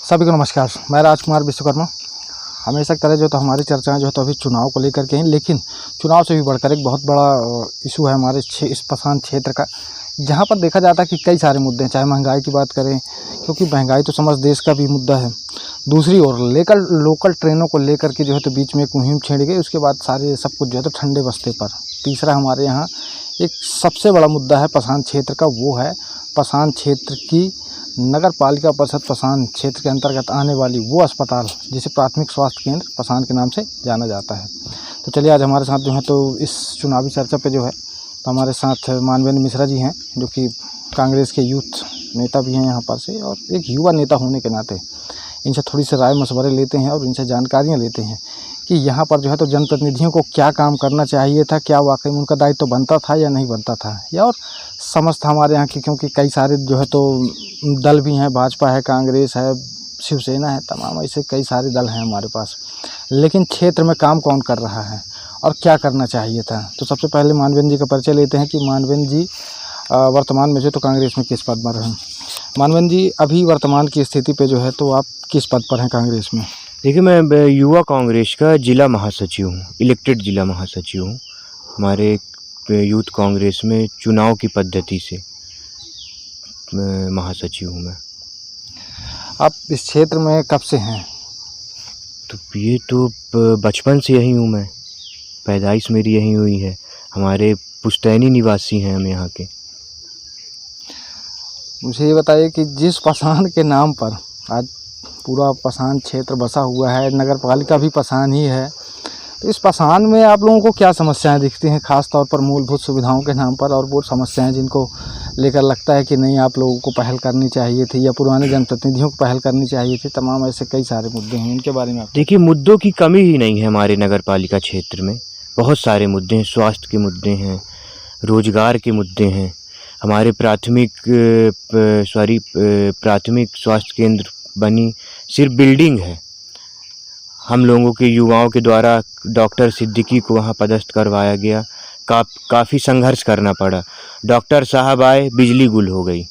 सभी को नमस्कार। मैं राजकुमार विश्वकर्मा। हमेशा की तरह जो तो हमारी चर्चाएं जो है तो अभी चुनाव को लेकर के हैं, लेकिन चुनाव से भी बढ़कर एक बहुत बड़ा इशू है हमारे इस पसान क्षेत्र का, जहां पर देखा जाता है कि कई सारे मुद्दे हैं। चाहे महंगाई की बात करें, क्योंकि महंगाई तो समस्त देश का भी मुद्दा है। दूसरी ओर लोकल ट्रेनों को लेकर के जो है तो बीच में एक मुहिम छेड़ी गई। उसके बाद सारे सब कुछ जो है तो ठंडे बस्ते पर। तीसरा हमारे यहाँ एक सबसे बड़ा मुद्दा है पसान क्षेत्र का, वो है पसान क्षेत्र की नगर पालिका परिषद पसान क्षेत्र के अंतर्गत आने वाली वो अस्पताल जिसे प्राथमिक स्वास्थ्य केंद्र पसान के नाम से जाना जाता है। तो चलिए आज हमारे साथ जो है तो इस चुनावी चर्चा पे जो है तो हमारे साथ मानवेंद्र मिश्रा जी हैं, जो कि कांग्रेस के यूथ नेता भी हैं यहाँ पर से, और एक युवा नेता होने के नाते इनसे थोड़ी सी राय मशवरे लेते हैं और इनसे जानकारियाँ लेते हैं कि यहाँ पर जो है तो जनप्रतिनिधियों को क्या काम करना चाहिए था, क्या वाकई में उनका दायित्व बनता था या नहीं बनता था, या और समस्त हमारे यहाँ की, क्योंकि कई सारे जो है तो दल भी हैं, भाजपा है, कांग्रेस है, शिवसेना है, तमाम ऐसे कई सारे दल हैं हमारे पास, लेकिन क्षेत्र में काम कौन कर रहा है और क्या करना चाहिए था। तो सबसे पहले मानवेंद्र जी का परिचय लेते हैं कि मानवेंद्र जी वर्तमान में जो तो कांग्रेस में किस पद पर हैं। मानवेंद्र जी अभी वर्तमान की स्थिति पे जो है तो आप किस पद पर हैं कांग्रेस में? देखिए, मैं युवा कांग्रेस का जिला महासचिव हूँ, इलेक्टेड जिला महासचिव हूँ। हमारे यूथ कांग्रेस में चुनाव की पद्धति से महासचिव हूँ मैं। आप इस क्षेत्र में कब से हैं? तो ये तो बचपन से यहीं हूँ मैं, पैदाइश मेरी यहीं हुई है। हमारे पुश्तैनी निवासी हैं हम यहाँ के। मुझे ये बताइए कि जिस पसान के नाम पर आज पूरा पसान क्षेत्र बसा हुआ है, नगर पालिका भी पसान ही है, तो इस पसान में आप लोगों को क्या समस्याएं दिखती हैं, खास तौर पर मूलभूत सुविधाओं के नाम पर, और वो समस्याएं जिनको लेकर लगता है कि नहीं आप लोगों को पहल करनी चाहिए थी या पुराने जनप्रतिनिधियों को पहल करनी चाहिए थी। तमाम ऐसे कई सारे मुद्दे हैं, इनके बारे में आप देखिए, मुद्दों की कमी ही नहीं है हमारे नगर पालिका क्षेत्र में। बहुत सारे मुद्दे हैं, स्वास्थ्य के मुद्दे हैं, रोजगार के मुद्दे हैं। हमारे प्राथमिक स्वास्थ्य केंद्र बनी सिर्फ बिल्डिंग है। हम लोगों के युवाओं के द्वारा डॉक्टर सिद्दीकी को वहाँ पदस्थ करवाया गया। काफ़ी संघर्ष करना पड़ा। डॉक्टर साहब आए, बिजली गुल हो गई।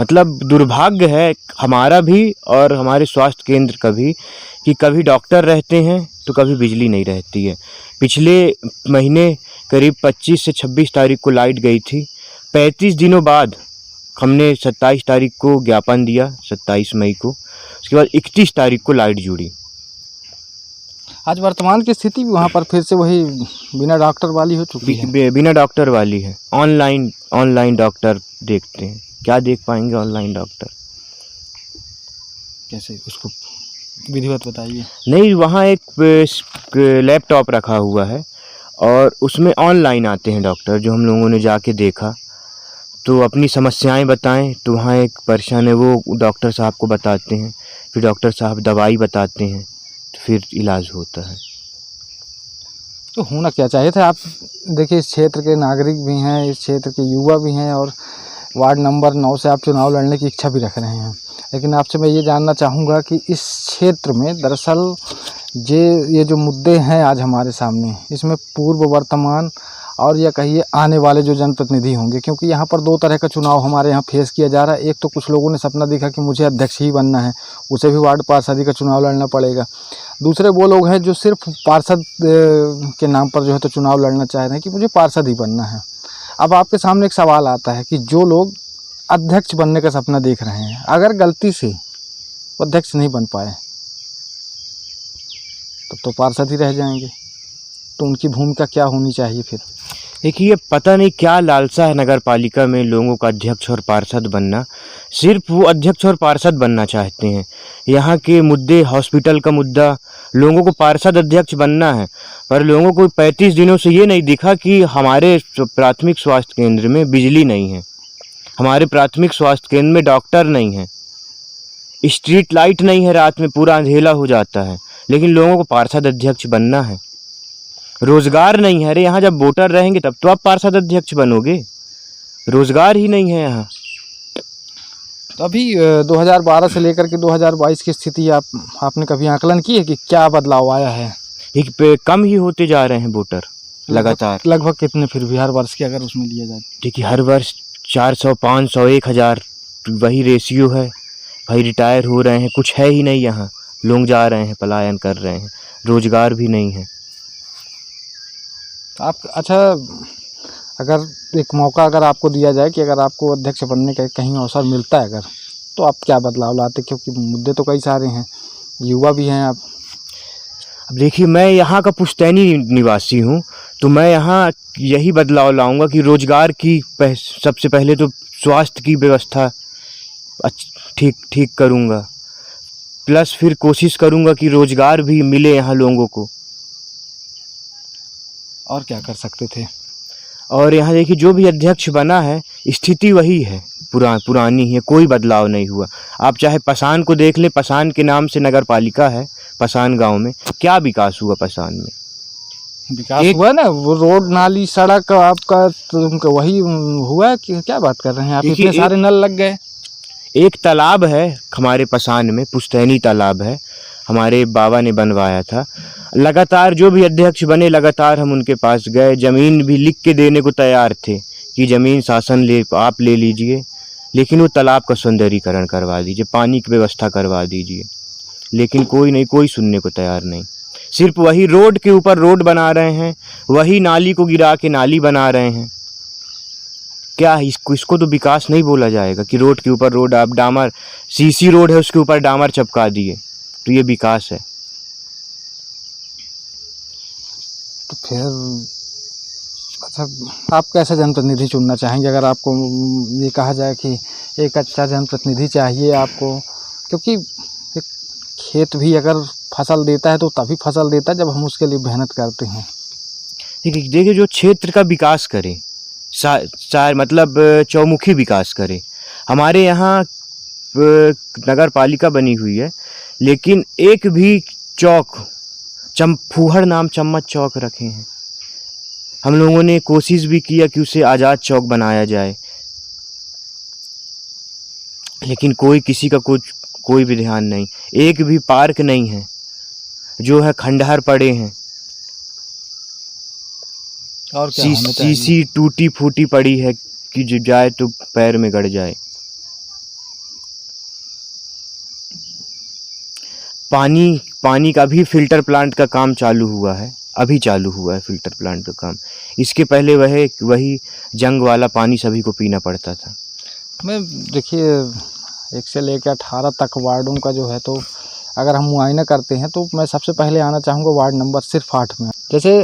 मतलब दुर्भाग्य है हमारा भी और हमारे स्वास्थ्य केंद्र का भी कि कभी डॉक्टर रहते हैं तो कभी बिजली नहीं रहती है। पिछले महीने करीब 25 से 26 तारीख को लाइट गई थी। 35 दिनों बाद हमने 27 तारीख को ज्ञापन दिया, 27 मई को। उसके बाद 31 तारीख को लाइट जुड़ी। आज वर्तमान की स्थिति भी वहाँ पर फिर से वही बिना डॉक्टर वाली हो चुकी है। बिना डॉक्टर वाली है। ऑनलाइन डॉक्टर देखते हैं। क्या देख पाएंगे ऑनलाइन डॉक्टर? कैसे, उसको विधिवत बताइए। नहीं, वहाँ एक लैपटॉप रखा हुआ है और उसमें ऑनलाइन आते हैं डॉक्टर। जो हम लोगों ने जाके देखा तो अपनी समस्याएं बताएं तो वहाँ एक पर्सन है, वो डॉक्टर साहब को बताते हैं, फिर डॉक्टर साहब दवाई बताते हैं, तो फिर इलाज होता है। तो होना क्या चाहिए था? आप देखिए, इस क्षेत्र के नागरिक भी हैं, इस क्षेत्र के युवा भी हैं, और वार्ड नंबर 9 से आप चुनाव लड़ने की इच्छा भी रख रहे हैं, लेकिन आपसे मैं ये जानना चाहूँगा कि इस क्षेत्र में दरअसल ये जो मुद्दे हैं आज हमारे सामने, इसमें पूर्व, वर्तमान और या कहिए आने वाले जो जनप्रतिनिधि होंगे, क्योंकि यहाँ पर दो तरह का चुनाव हमारे यहाँ फेस किया जा रहा है। एक तो कुछ लोगों ने सपना देखा कि मुझे अध्यक्ष ही बनना है, उसे भी वार्ड पार्षदी का चुनाव लड़ना पड़ेगा। दूसरे वो लोग हैं जो सिर्फ पार्षद के नाम पर जो है तो चुनाव लड़ना चाह रहे हैं कि मुझे पार्षद ही बनना है। अब आपके सामने एक सवाल आता है कि जो लोग अध्यक्ष बनने का सपना देख रहे हैं, अगर गलती से वो अध्यक्ष नहीं बन पाए तब तो पार्षद ही रह जाएंगे, तो उनकी भूमिका क्या होनी चाहिए फिर? देखिए, पता नहीं क्या लालसा है नगर पालिका में लोगों का अध्यक्ष और पार्षद बनना। सिर्फ वो अध्यक्ष और पार्षद बनना चाहते हैं। यहाँ के मुद्दे, हॉस्पिटल का मुद्दा, लोगों को पार्षद अध्यक्ष बनना है, पर लोगों को 35 दिनों से ये नहीं दिखा कि हमारे प्राथमिक स्वास्थ्य केंद्र में बिजली नहीं है, हमारे प्राथमिक स्वास्थ्य केंद्र में डॉक्टर नहीं है, स्ट्रीट लाइट नहीं है, रात में पूरा अंधेला हो जाता है, लेकिन लोगों को पार्षद अध्यक्ष बनना है। रोजगार नहीं है। अरे यहाँ जब वोटर रहेंगे तब तो आप पार्षद अध्यक्ष बनोगे। रोजगार ही नहीं है यहाँ। तो अभी 2012 से लेकर के 2022 की स्थिति आपने कभी आकलन की है कि क्या बदलाव आया है? कम ही होते जा रहे हैं वोटर लगातार। लगभग कितने फिर भी हर वर्ष के अगर उसमें लिया जाए? देखिए, हर वर्ष 400, 500, 1000 वही रेशियो है। भाई रिटायर हो रहे हैं, कुछ है ही नहीं यहाँ, लोग जा रहे हैं, पलायन कर रहे हैं, रोजगार भी नहीं है। आप अच्छा, अगर एक मौका अगर आपको दिया जाए कि अगर आपको अध्यक्ष बनने का कहीं अवसर मिलता है अगर, तो आप क्या बदलाव लाते? क्योंकि मुद्दे तो कई सारे हैं, युवा भी हैं आप। अब देखिए, मैं यहाँ का पुश्तैनी निवासी हूँ, तो मैं यहाँ यही बदलाव लाऊंगा कि रोजगार की सबसे पहले तो स्वास्थ्य की व्यवस्था ठीक ठीक करूँगा, प्लस फिर कोशिश करूँगा कि रोजगार भी मिले यहाँ लोगों को। और क्या कर सकते थे? और यहाँ देखिए, जो भी अध्यक्ष बना है स्थिति वही है, पुरानी ही है, कोई बदलाव नहीं हुआ। आप चाहे पसान को देख लें, पसान के नाम से नगर पालिका है, पसान गांव में क्या विकास हुआ? पसान में विकास हुआ ना, वो रोड नाली सड़क आपका तो वही हुआ है कि क्या बात कर रहे हैं आप? इतने सारे नल लग गए। एक तालाब है हमारे पसान में, पुश्तैनी तालाब है, हमारे बाबा ने बनवाया था। लगातार जो भी अध्यक्ष बने, लगातार हम उनके पास गए, ज़मीन भी लिख के देने को तैयार थे कि ज़मीन शासन आप ले लीजिए, लेकिन वो तालाब का सौंदर्यीकरण करवा दीजिए, पानी की व्यवस्था करवा दीजिए, लेकिन कोई नहीं, कोई सुनने को तैयार नहीं। सिर्फ वही रोड के ऊपर रोड बना रहे हैं, वही नाली को गिरा के नाली बना रहे हैं। क्या इसको तो विकास नहीं बोला जाएगा कि रोड के ऊपर रोड, आप डामर, सीसी रोड है उसके ऊपर डामर चपका दिए, तो ये विकास है? तो फिर अच्छा, आप कैसा जनप्रतिनिधि चुनना चाहेंगे अगर आपको ये कहा जाए कि एक अच्छा जनप्रतिनिधि चाहिए आपको? क्योंकि एक खेत भी अगर फसल देता है तो तभी फसल देता है जब हम उसके लिए मेहनत करते हैं। देखिए, जो क्षेत्र का विकास करे, मतलब चौमुखी विकास करे। हमारे यहाँ नगर पालिका बनी हुई है, लेकिन एक भी चौक, फूहड़ नाम चम्मच चौक रखे हैं। हम लोगों ने कोशिश भी किया कि उसे आज़ाद चौक बनाया जाए, लेकिन किसी का कोई भी ध्यान नहीं। एक भी पार्क नहीं है, जो है खंडहर पड़े हैं, और क्या होना चाहिए? सीसी टूटी फूटी पड़ी है कि जो जाए तो पैर में गड़ जाए। पानी का भी फिल्टर प्लांट का काम चालू हुआ है, अभी चालू हुआ है फिल्टर प्लांट का काम। इसके पहले वही जंग वाला पानी सभी को पीना पड़ता था। मैं देखिए 1 से लेकर 18 तक वार्डों का जो है, तो अगर हम मुआयना करते हैं तो मैं सबसे पहले आना चाहूँगा वार्ड नंबर सिर्फ 8 में। जैसे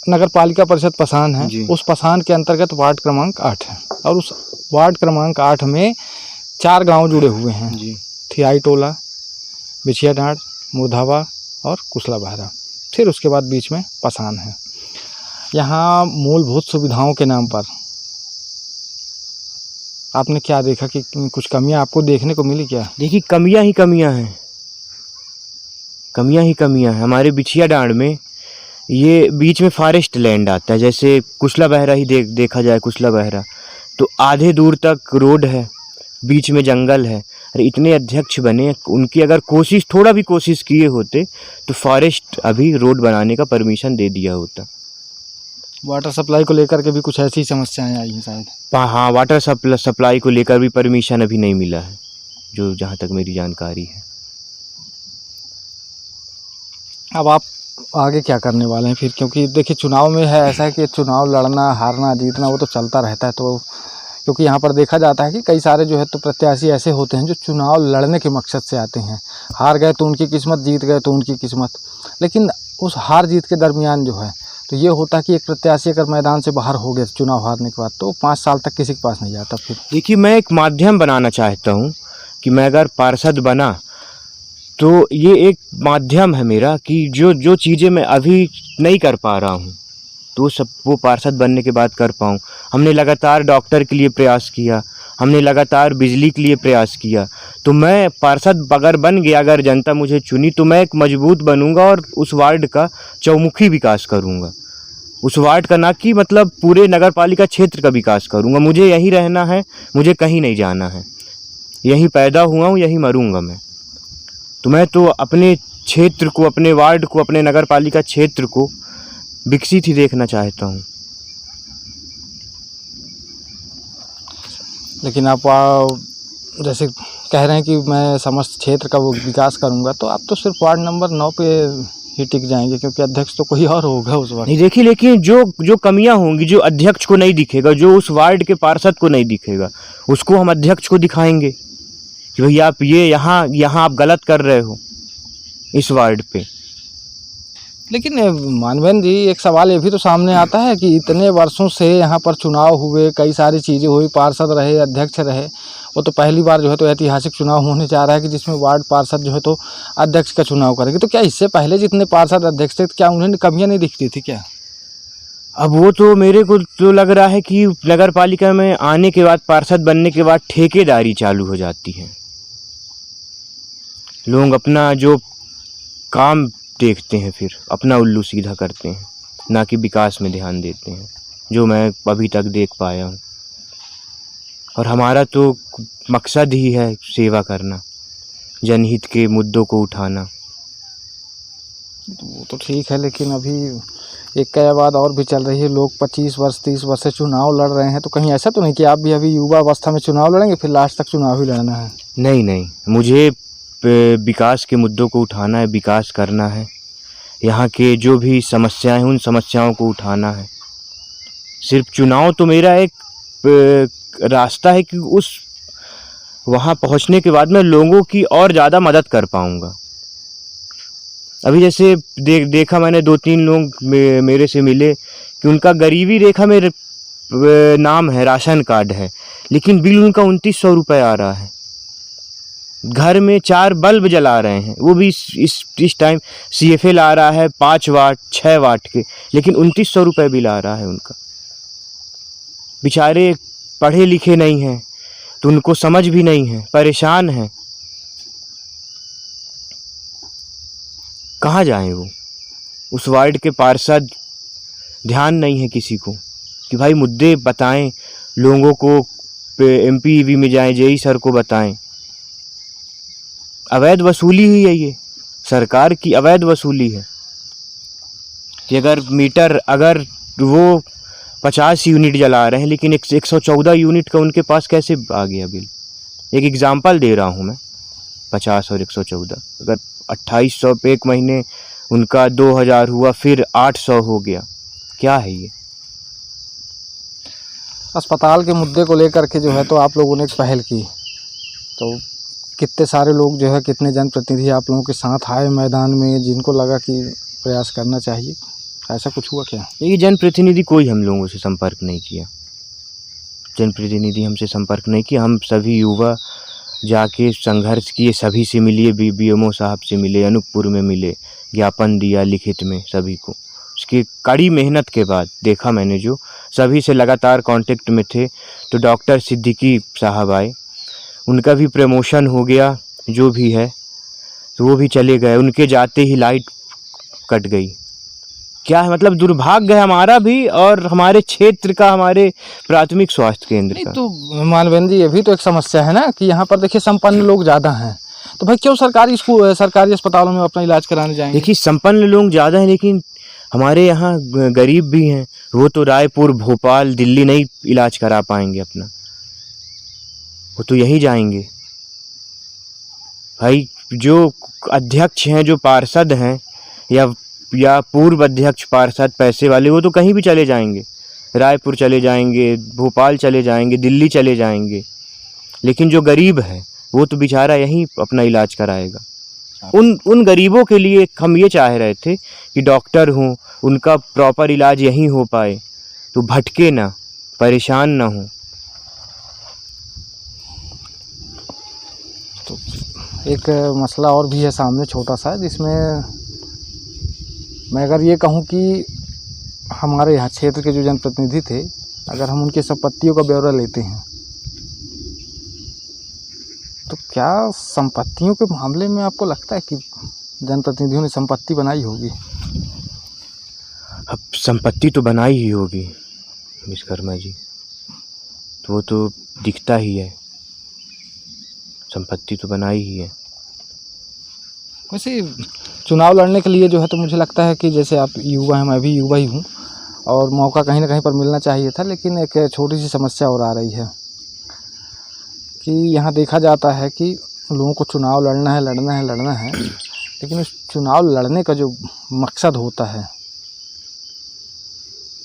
नगर पालिका परिषद पसान है, उस पसान के अंतर्गत वार्ड क्रमांक 8 है, और उस वार्ड क्रमांक 8 में 4 गांव जुड़े हुए हैं जी। थियाई टोला, बिछिया डाँड़, मुरधावा और कुसला बहरा। फिर उसके बाद बीच में पसान है। यहाँ मूलभूत सुविधाओं के नाम पर आपने क्या देखा कि कुछ कमियां आपको देखने को मिली क्या? देखिए, कमियां ही कमियां हैं, कमियां ही कमियां हैं। हमारे बिछिया डाँड़ में ये बीच में फॉरेस्ट लैंड आता है, जैसे कुसला बहरा ही देखा जाए, कुसला बहरा तो आधे दूर तक रोड है, बीच में जंगल है। अरे इतने अध्यक्ष बने, उनकी अगर थोड़ा भी कोशिश किए होते तो फॉरेस्ट अभी रोड बनाने का परमिशन दे दिया होता। वाटर सप्लाई को लेकर के भी कुछ ऐसी समस्याएं आई हैं शायद। हाँ, वाटर सप्लाई को लेकर भी परमिशन अभी नहीं मिला है, जो जहाँ तक मेरी जानकारी है। अब आप आगे क्या करने वाले हैं फिर? क्योंकि देखिए चुनाव में है ऐसा है कि चुनाव लड़ना, हारना, जीतना वो तो चलता रहता है। तो क्योंकि यहाँ पर देखा जाता है कि कई सारे जो है तो प्रत्याशी ऐसे होते हैं जो चुनाव लड़ने के मकसद से आते हैं। हार गए तो उनकी किस्मत, जीत गए तो उनकी किस्मत। लेकिन उस हार जीत के दरमियान जो है तो ये होता है कि एक प्रत्याशी अगर मैदान से बाहर हो गया चुनाव हारने के बाद, तो 5 साल तक किसी के पास नहीं जाता। फिर देखिए, मैं एक माध्यम बनाना चाहता हूँ कि मैं अगर पार्षद बना तो ये एक माध्यम है मेरा कि जो चीज़ें मैं अभी नहीं कर पा रहा हूँ तो वो पार्षद बनने के बाद कर पाऊँ। हमने लगातार डॉक्टर के लिए प्रयास किया, हमने लगातार बिजली के लिए प्रयास किया, तो मैं पार्षद अगर बन गया, अगर जनता मुझे चुनी तो मैं एक मजबूत बनूंगा और उस वार्ड का चौमुखी विकास करूंगा। उस वार्ड का, ना कि मतलब पूरे नगर पालिका क्षेत्र का विकास करूंगा। मुझे यहीं रहना है, मुझे कहीं नहीं जाना है, यहीं पैदा हुआ हूँ, यहीं मरूंगा मैं। तो मैं तो अपने क्षेत्र को, अपने वार्ड को, अपने नगर पालिका क्षेत्र को विकसित ही देखना चाहता हूँ। लेकिन आप जैसे कह रहे हैं कि मैं समस्त क्षेत्र का वो विकास करूँगा, तो आप तो सिर्फ वार्ड नंबर 9 पे ही टिक जाएंगे, क्योंकि अध्यक्ष तो कोई और होगा उस वक्त। नहीं देखिए, लेकिन जो कमियां होंगी, जो अध्यक्ष को नहीं दिखेगा, जो उस वार्ड के पार्षद को नहीं दिखेगा, उसको हम अध्यक्ष को दिखाएंगे कि भैया आप ये यहाँ आप गलत कर रहे हो इस वार्ड पे। लेकिन मानवेंद्र जी, एक सवाल ये भी तो सामने आता है कि इतने वर्षों से यहाँ पर चुनाव हुए, कई सारी चीज़ें हुई, पार्षद रहे, अध्यक्ष रहे, वो तो पहली बार जो है तो ऐतिहासिक चुनाव होने जा रहा है कि जिसमें वार्ड पार्षद जो है तो अध्यक्ष का चुनाव करेंगे। तो क्या इससे पहले जितने पार्षद अध्यक्ष थे, क्या उन्हें कमियाँ नहीं दिखती थी क्या? अब वो तो मेरे को तो लग रहा है कि नगर पालिका में आने के बाद, पार्षद बनने के बाद ठेकेदारी चालू हो जाती है। लोग अपना जो काम देखते हैं, फिर अपना उल्लू सीधा करते हैं, ना कि विकास में ध्यान देते हैं, जो मैं अभी तक देख पाया हूँ। और हमारा तो मकसद ही है सेवा करना, जनहित के मुद्दों को उठाना। वो तो ठीक है, लेकिन अभी एक के बाद और भी चल रही है। लोग 25 वर्ष 30 वर्ष से चुनाव लड़ रहे हैं, तो कहीं ऐसा तो नहीं कि आप भी अभी युवा अवस्था में चुनाव लड़ेंगे, फिर लास्ट तक चुनाव ही लड़ना है? नहीं, मुझे विकास के मुद्दों को उठाना है, विकास करना है, यहाँ के जो भी समस्याएं हैं उन समस्याओं को उठाना है। सिर्फ चुनाव तो मेरा एक रास्ता है कि उस वहाँ पहुँचने के बाद मैं लोगों की और ज़्यादा मदद कर पाऊँगा। अभी जैसे देखा मैंने, 2-3 लोग मेरे से मिले कि उनका गरीबी रेखा में नाम है, राशन कार्ड है, लेकिन बिल उनका 2900 रुपये आ रहा है। घर में 4 बल्ब जला रहे हैं, वो भी इस टाइम CFL आ रहा है 5 वाट 6 वाट के, लेकिन 2900 रुपये बिल आ रहा है उनका। बेचारे पढ़े लिखे नहीं हैं, तो उनको समझ भी नहीं है, परेशान हैं। कहाँ जाएं वो? उस वार्ड के पार्षद ध्यान नहीं है किसी को कि भाई मुद्दे बताएं लोगों को, MPEV में जाएं, JE सर को बताएं। अवैध वसूली ही है ये, सरकार की अवैध वसूली है कि अगर वो 50 यूनिट जला रहे हैं, लेकिन 114 यूनिट का उनके पास कैसे आ गया बिल? एक एग्जांपल दे रहा हूँ मैं, 50 और 114, अगर 2800 पे एक महीने उनका 2000 हुआ, फिर 800 हो गया, क्या है ये? अस्पताल के मुद्दे को लेकर के जो है तो आप लोगों ने एक पहल की, तो कितने सारे लोग जो है, कितने जनप्रतिनिधि आप लोगों के साथ आए मैदान में, जिनको लगा कि प्रयास करना चाहिए? ऐसा कुछ हुआ क्या? ये जनप्रतिनिधि कोई हम लोगों से संपर्क नहीं किया, जनप्रतिनिधि हमसे संपर्क नहीं किया। हम सभी युवा जाके संघर्ष किए, सभी से मिलिए, BMO साहब से मिले, अनूपपुर में मिले, ज्ञापन दिया लिखित में सभी को। उसकी कड़ी मेहनत के बाद देखा मैंने, जो सभी से लगातार कांटेक्ट में थे, तो डॉक्टर सिद्दीकी साहब आए, उनका भी प्रमोशन हो गया, जो भी है, तो वो भी चले गए। उनके जाते ही लाइट कट गई। क्या है मतलब, दुर्भाग्य है हमारा भी और हमारे क्षेत्र का, हमारे प्राथमिक स्वास्थ्य केंद्र का। तो मानवेंद्र जी, ये भी तो एक समस्या है ना कि यहाँ पर देखिए संपन्न लोग ज़्यादा हैं, तो भाई क्यों सरकारी अस्पतालों में अपना इलाज कराने जाएंगे? देखिए, संपन्न लोग ज़्यादा हैं, लेकिन हमारे यहाँ गरीब भी हैं। वो तो रायपुर, भोपाल, दिल्ली नहीं इलाज करा पाएंगे अपना, वो तो यहीं जाएंगे। भाई जो अध्यक्ष हैं, जो पार्षद हैं, या पूर्व अध्यक्ष पार्षद पैसे वाले, वो तो कहीं भी चले जाएंगे, रायपुर चले जाएंगे, भोपाल चले जाएंगे, दिल्ली चले जाएंगे, लेकिन जो गरीब है वो तो बेचारा यहीं अपना इलाज कराएगा। उन गरीबों के लिए हम ये चाह रहे थे कि डॉक्टर हों, उनका प्रॉपर इलाज यहीं हो पाए, तो भटके ना, परेशान ना हो। तो एक मसला और भी है सामने, छोटा सा, जिसमें मैं अगर ये कहूँ कि हमारे यहाँ क्षेत्र के जो जनप्रतिनिधि थे, अगर हम उनकी संपत्तियों का ब्यौरा लेते हैं, तो क्या संपत्तियों के मामले में आपको लगता है कि जनप्रतिनिधियों ने संपत्ति बनाई होगी? अब संपत्ति तो बनाई ही होगी विश्वकर्मा जी, तो वो तो दिखता ही है, संपत्ति तो बनाई ही है। वैसे चुनाव लड़ने के लिए जो है तो मुझे लगता है कि जैसे आप युवा हैं, मैं भी युवा ही हूँ, और मौका कहीं ना कहीं पर मिलना चाहिए था, लेकिन एक छोटी सी समस्या और आ रही है कि यहाँ देखा जाता है कि लोगों को चुनाव लड़ना है, लेकिन उस चुनाव लड़ने का जो मकसद होता है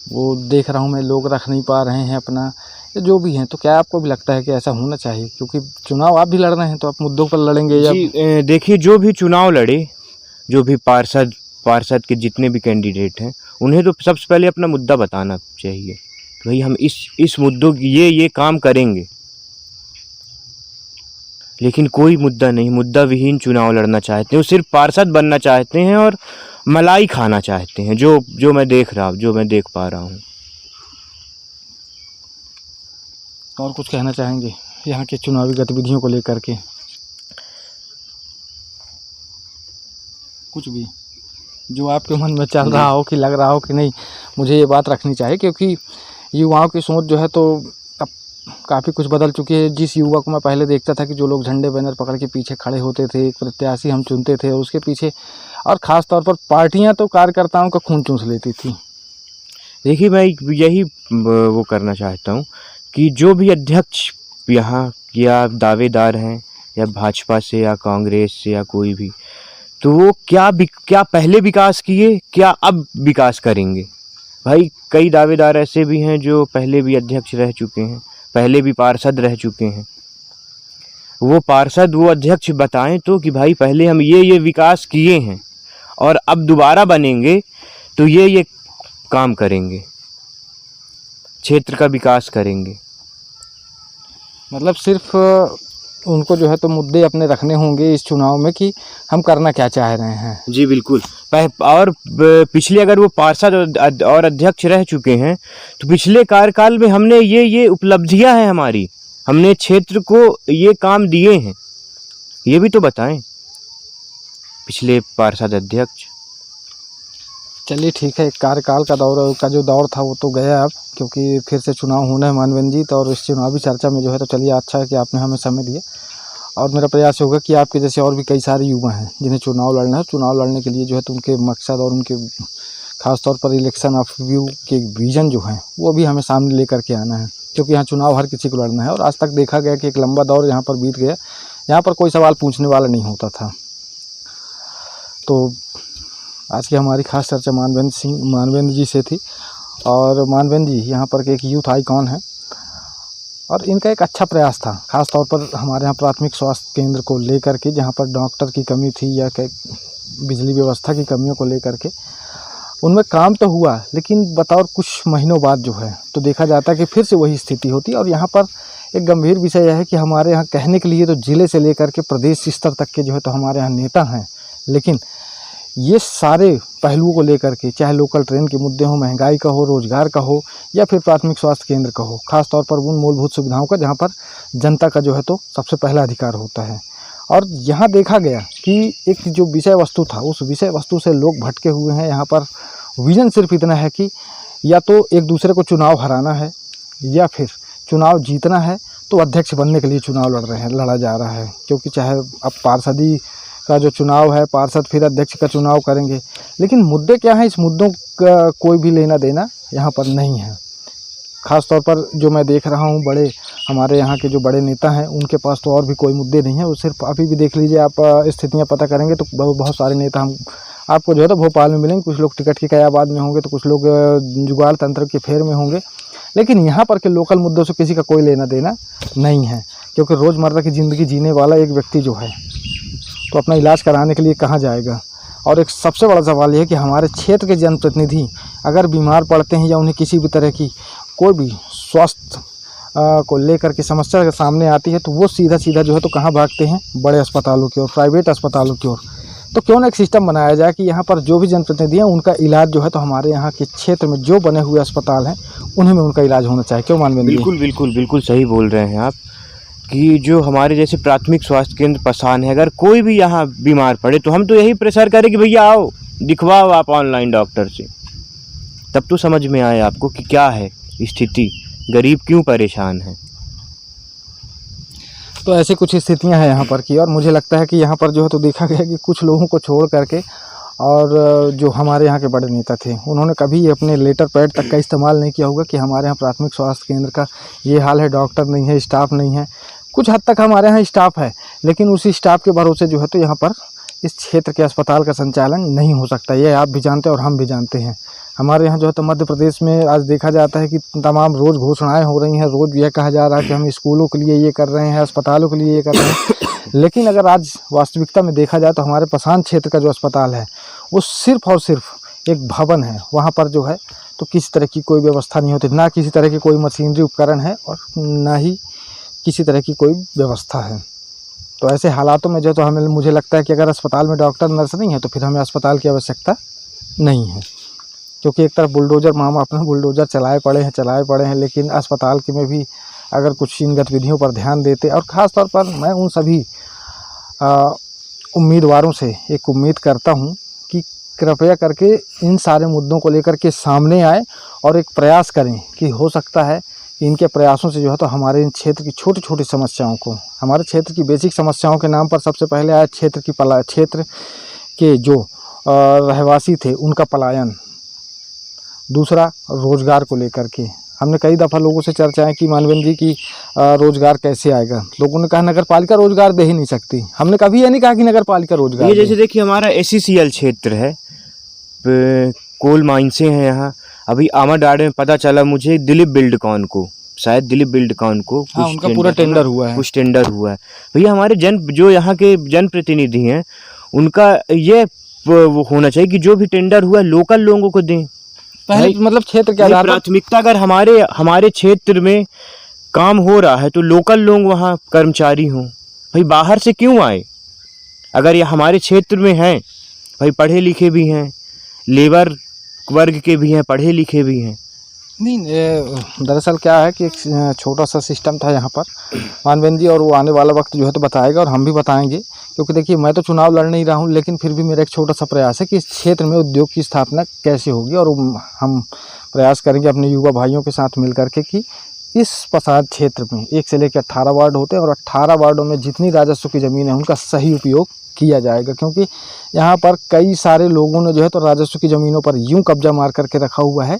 वो देख रहा हूँ मैं, लोग रख नहीं पा रहे हैं अपना, या जो भी हैं। तो क्या आपको भी लगता है कि ऐसा होना चाहिए? क्योंकि चुनाव आप भी लड़ रहे हैं तो आप मुद्दों पर लड़ेंगे या जी देखिए, जो भी चुनाव लड़े, जो भी पार्षद के जितने भी कैंडिडेट हैं, उन्हें तो सबसे पहले अपना मुद्दा बताना चाहिए कि भाई हम इस मुद्दों की ये काम करेंगे। लेकिन कोई मुद्दा नहीं, मुद्दा विहीन चुनाव लड़ना चाहते हैं, वो सिर्फ पार्षद बनना चाहते हैं और मलाई खाना चाहते हैं, जो मैं देख पा रहा हूँ। और कुछ कहना चाहेंगे यहाँ के चुनावी गतिविधियों को लेकर के? कुछ भी जो आपके मन में चल रहा हो कि लग रहा हो कि नहीं मुझे ये बात रखनी चाहिए, क्योंकि युवाओं की सोच जो है तो अब काफ़ी कुछ बदल चुकी है। जिस युवा को मैं पहले देखता था कि जो लोग झंडे बैनर पकड़ के पीछे खड़े होते थे, एक प्रत्याशी हम चुनते थे और उसके पीछे, और ख़ास तौर पर पार्टियां तो कार्यकर्ताओं का खून चूस लेती थी। देखिए, मैं यही वो करना चाहता हूँ कि जो भी अध्यक्ष यहाँ या दावेदार हैं, या भाजपा से या कांग्रेस से या कोई भी, तो वो क्या पहले विकास किए, क्या अब विकास करेंगे? भाई कई दावेदार ऐसे भी हैं जो पहले भी अध्यक्ष रह चुके हैं, पहले भी पार्षद रह चुके हैं। वो अध्यक्ष बताएं तो कि भाई पहले हम ये विकास किए हैं और अब दोबारा बनेंगे तो ये काम करेंगे, क्षेत्र का विकास करेंगे। मतलब सिर्फ उनको जो है तो मुद्दे अपने रखने होंगे इस चुनाव में कि हम करना क्या चाह रहे हैं। जी बिल्कुल। और पिछले अगर वो पार्षद और अध्यक्ष रह चुके हैं तो पिछले कार्यकाल में हमने ये उपलब्धियां हैं हमारी, हमने क्षेत्र को ये काम दिए हैं, ये भी तो बताएं पिछले पार्षद अध्यक्ष। चलिए ठीक है, कार्यकाल का जो दौर था वो तो गया अब, क्योंकि फिर से चुनाव होना है मानवेंद्र जी। तो और इस चुनावी चर्चा में जो है तो चलिए अच्छा है कि आपने हमें समय दिया, और मेरा प्रयास होगा कि आपके जैसे और भी कई सारे युवा हैं जिन्हें चुनाव लड़ना है, चुनाव लड़ने के लिए जो है तो उनके मकसद और उनके खासतौर पर इलेक्शन ऑफ व्यू के विज़न जो हैं वो भी हमें सामने लेकर के आना है, क्योंकि यहाँ चुनाव हर किसी को लड़ना है। और आज तक देखा गया कि एक लंबा दौर यहाँ पर बीत गया, यहाँ पर कोई सवाल पूछने वाला नहीं होता था। तो आज की हमारी खास चर्चा मानवेंद्र जी से थी, और मानवेंद्र जी यहाँ पर के एक यूथ आइकॉन है, और इनका एक अच्छा प्रयास था खास तौर पर हमारे यहाँ प्राथमिक स्वास्थ्य केंद्र को लेकर के, जहाँ पर डॉक्टर की कमी थी या बिजली व्यवस्था की कमियों को लेकर के। उनमें काम तो हुआ, लेकिन बतौर कुछ महीनों बाद जो है तो देखा जाता है कि फिर से वही स्थिति होती है। और यहाँ पर एक गंभीर विषय यह है कि हमारे यहाँ कहने के लिए तो ज़िले से लेकर के प्रदेश स्तर तक के जो है तो हमारे यहाँ नेता हैं, लेकिन ये सारे पहलुओं को लेकर के, चाहे लोकल ट्रेन के मुद्दे हो, महंगाई का हो, रोजगार का हो, या फिर प्राथमिक स्वास्थ्य केंद्र का हो, खास तौर पर उन मूलभूत सुविधाओं का जहां पर जनता का जो है तो सबसे पहला अधिकार होता है। और यहाँ देखा गया कि एक जो विषय वस्तु था, उस विषय वस्तु से लोग भटके हुए हैं। यहाँ पर विज़न सिर्फ इतना है कि या तो एक दूसरे को चुनाव हराना है या फिर चुनाव जीतना है, तो अध्यक्ष बनने के लिए चुनाव लड़ा जा रहा है। क्योंकि चाहे अब पार्षदी का जो चुनाव है, पार्षद फिर अध्यक्ष का चुनाव करेंगे, लेकिन मुद्दे क्या हैं, इस मुद्दों का कोई भी लेना देना यहाँ पर नहीं है। ख़ास तौर पर जो मैं देख रहा हूँ, बड़े हमारे यहाँ के जो बड़े नेता हैं उनके पास तो और भी कोई मुद्दे नहीं है। वो सिर्फ अभी भी देख लीजिए आप, स्थितियाँ पता करेंगे तो बहुत सारे नेता हम आपको जो है तो भोपाल में मिलेंगे। कुछ लोग टिकट की कयाबाद में होंगे, तो कुछ लोग जुगाड़ तंत्र के फेर में होंगे, लेकिन यहाँ पर के लोकल मुद्दों से किसी का कोई लेना देना नहीं है। क्योंकि रोज़मर्रा की ज़िंदगी जीने वाला एक व्यक्ति जो है तो अपना इलाज कराने के लिए कहाँ जाएगा। और एक सबसे बड़ा सवाल यह है कि हमारे क्षेत्र के जनप्रतिनिधि अगर बीमार पड़ते हैं या उन्हें किसी भी तरह की कोई भी स्वास्थ्य को लेकर के समस्या सामने आती है, तो वो सीधा जो है तो कहाँ भागते हैं, बड़े अस्पतालों की ओर, प्राइवेट अस्पतालों की ओर। तो क्यों ना एक सिस्टम बनाया जाए कि यहाँ पर जो भी जनप्रतिनिधि हैं उनका इलाज जो है तो हमारे यहाँ के क्षेत्र में जो बने हुए अस्पताल हैं उन्हीं में उनका इलाज होना चाहिए। क्यों मानवेंद्र? बिल्कुल सही बोल रहे हैं आप कि जो हमारे जैसे प्राथमिक स्वास्थ्य केंद्र पसान है, अगर कोई भी यहाँ बीमार पड़े तो हम तो यही प्रेशर करें कि भैया आओ दिखवाओ आप ऑनलाइन डॉक्टर से, तब तो समझ में आए आपको कि क्या है स्थिति, गरीब क्यों परेशान है। तो ऐसी कुछ स्थितियां हैं यहाँ पर की, और मुझे लगता है कि यहाँ पर जो है तो देखा गया कि कुछ लोगों को छोड़ करके और जो हमारे यहाँ के बड़े नेता थे उन्होंने कभी अपने लेटर पैड तक का इस्तेमाल नहीं किया होगा कि हमारे यहाँ प्राथमिक स्वास्थ्य केंद्र का ये हाल है, डॉक्टर नहीं है, स्टाफ नहीं है। कुछ हद तक हमारे यहाँ स्टाफ है, लेकिन उसी स्टाफ के भरोसे जो है तो यहाँ पर इस क्षेत्र के अस्पताल का संचालन नहीं हो सकता। ये आप भी जानते हैं और हम भी जानते हैं। हमारे यहाँ जो है तो मध्य प्रदेश में आज देखा जाता है कि तमाम रोज़ घोषणाएं हो रही हैं, रोज़ यह कहा जा रहा है कि हम स्कूलों के लिए ये कर रहे हैं, अस्पतालों के लिए ये कर रहे हैं। लेकिन अगर आज वास्तविकता में देखा जाए तो हमारे पसान क्षेत्र का जो अस्पताल है वो सिर्फ़ और सिर्फ एक भवन है। वहाँ पर जो है तो किसी तरह की कोई व्यवस्था नहीं होती, ना किसी तरह की कोई मशीनरी उपकरण है और ना ही किसी तरह की कोई व्यवस्था है। तो ऐसे हालातों में जो तो मुझे लगता है कि अगर अस्पताल में डॉक्टर नर्स नहीं है तो फिर हमें अस्पताल की आवश्यकता नहीं है। क्योंकि एक तरफ बुलडोज़र मामा अपना बुलडोज़र चलाए पड़े हैं, लेकिन अस्पताल के में भी अगर कुछ इन गतिविधियों पर ध्यान देते, और ख़ास तौर पर मैं उन सभी उम्मीदवारों से एक उम्मीद करता हूं कि कृपया करके इन सारे मुद्दों को लेकर के सामने आए और एक प्रयास करें कि हो सकता है कि इनके प्रयासों से जो है तो हमारे इन क्षेत्र की छोटी छोटी समस्याओं को, हमारे क्षेत्र की बेसिक समस्याओं के नाम पर सबसे पहले आया क्षेत्र के जो रहवासी थे उनका पलायन, दूसरा रोज़गार को लेकर के हमने कई दफ़ा लोगों से चर्चाएं की मानवेंद्र जी की रोज़गार कैसे आएगा। लोगों ने कहा नगर पालिका रोज़गार दे ही नहीं सकती। हमने कभी ये नहीं कहा कि नगर पालिका रोज़गार ये जैसे देखिए हमारा SCCL क्षेत्र है, कोल माइंसें हैं यहाँ। अभी आमाडाड़े में पता चला मुझे दिलीप बिल्डकॉन को, शायद दिलीप बिल्डकॉन को उनका पूरा टेंडर हुआ है, कुछ टेंडर हुआ है। भैया हमारे जो यहाँ के जनप्रतिनिधि हैं उनका ये वो होना चाहिए कि जो भी टेंडर हुआ है लोकल लोगों को दें। पहले मतलब क्षेत्र के आधार पर प्राथमिकता अगर हमारे क्षेत्र में काम हो रहा है तो लोकल लोग वहाँ कर्मचारी हों। भाई बाहर से क्यों आए? अगर ये हमारे क्षेत्र में हैं, भाई पढ़े लिखे भी हैं, लेबर वर्ग के भी हैं, पढ़े लिखे भी हैं। नहीं, दरअसल क्या है कि एक छोटा सा सिस्टम था यहाँ पर मानवेंद्र जी, और वो आने वाला वक्त जो है तो बताएगा और हम भी बताएंगे। क्योंकि देखिए मैं तो चुनाव लड़ नहीं रहा हूँ, लेकिन फिर भी मेरा एक छोटा सा प्रयास है कि इस क्षेत्र में उद्योग की स्थापना कैसे होगी, और हम प्रयास करेंगे अपने युवा भाइयों के साथ मिल करके कि इस पसान क्षेत्र में 1 से लेकर 18 वार्ड होते हैं और 18 वार्डों में जितनी राजस्व की ज़मीन है उनका सही उपयोग किया जाएगा। क्योंकि यहाँ पर कई सारे लोगों ने जो है तो राजस्व की ज़मीनों पर यूँ कब्जा मार करके रखा हुआ है।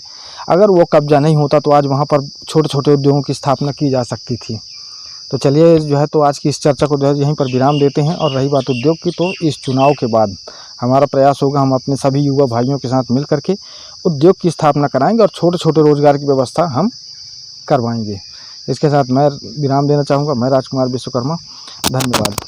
अगर वो कब्जा नहीं होता तो आज वहाँ पर छोटे छोटे उद्योगों की स्थापना की जा सकती थी। तो चलिए जो है तो आज की इस चर्चा को जो है यहीं पर विराम देते हैं। और रही बात उद्योग की, तो इस चुनाव के बाद हमारा प्रयास होगा, हम अपने सभी युवा भाइयों के साथ मिल करके उद्योग की स्थापना कराएंगे और छोटे छोटे रोज़गार की व्यवस्था हम करवाएंगे। इसके साथ मैं विराम देना चाहूँगा। मैं राजकुमार विश्वकर्मा, धन्यवाद।